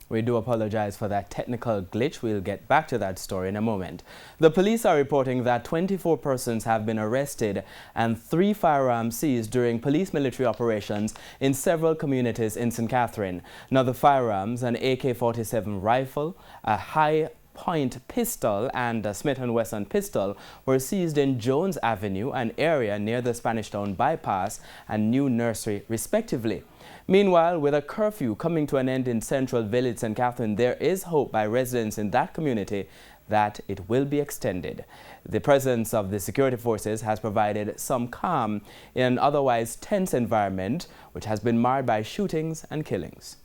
We do apologize for that technical glitch. We'll get back to that story in a moment. The police are reporting that 24 persons have been arrested and 3 firearms seized during police military operations in several communities in St. Catherine. Now, the firearms, an AK-47 rifle, a high-point pistol and a Smith & Wesson pistol were seized in Jones Avenue, an area near the Spanish Town Bypass and New Nursery, respectively. Meanwhile, with a curfew coming to an end in Central Village, St. Catherine, there is hope by residents in that community that it will be extended. The presence of the security forces has provided some calm in an otherwise tense environment, which has been marred by shootings and killings.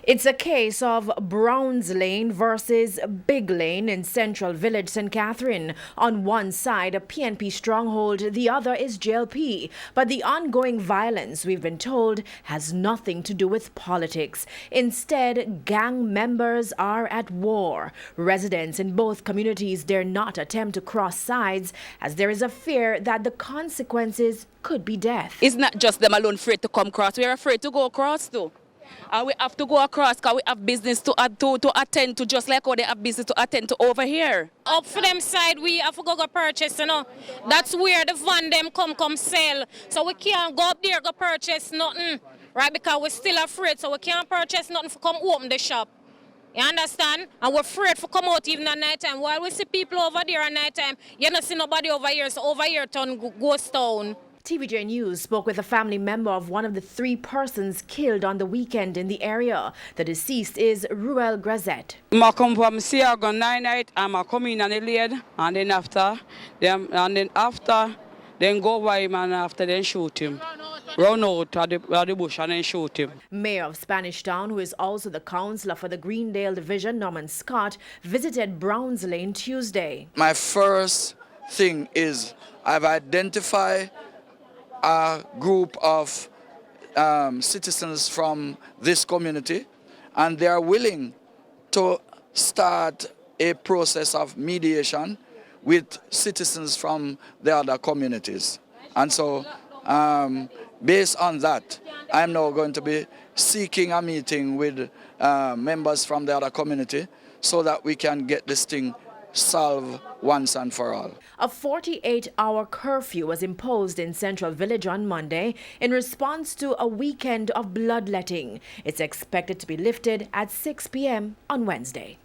It's a case of Browns Lane versus Big Lane in Central Village, St. Catherine. On one side, a PNP stronghold, the other is JLP. But the ongoing violence, we've been told, has nothing to do with politics. Instead, gang members are at war. Residents in both communities dare not attempt to cross sides, as there is a fear that the consequences could be death. It's not just them alone afraid to come across. We're afraid to go across too. And we have to go across because we have business to attend to, just like how they have business to attend to over here. Up for them side, we have to go purchase, you know. That's where the van them come sell. So we can't go up there, go purchase nothing, right? Because we're still afraid, so we can't purchase nothing for come open the shop. You understand? And we're afraid to come out even at night time. While we see people over there at night time, you don't see nobody over here, so over here turn ghost town. TVJ News spoke with a family member of one of the 3 persons killed on the weekend in the area. The deceased is Ruel Grazette. I come from Seagon 9 night, and I come in on the late, and then after, then go by him, and after then shoot him. Run out of the bush and then shoot him. Mayor of Spanish Town, who is also the councillor for the Greendale Division, Norman Scott, visited Browns Lane Tuesday. My first thing is I've identified a group of citizens from this community, and they are willing to start a process of mediation with citizens from the other communities. And so based on that, I'm now going to be seeking a meeting with members from the other community so that we can get this thing solved once and for all. A 48-hour curfew was imposed in Central Village on Monday in response to a weekend of bloodletting. It's expected to be lifted at 6 p.m. on Wednesday.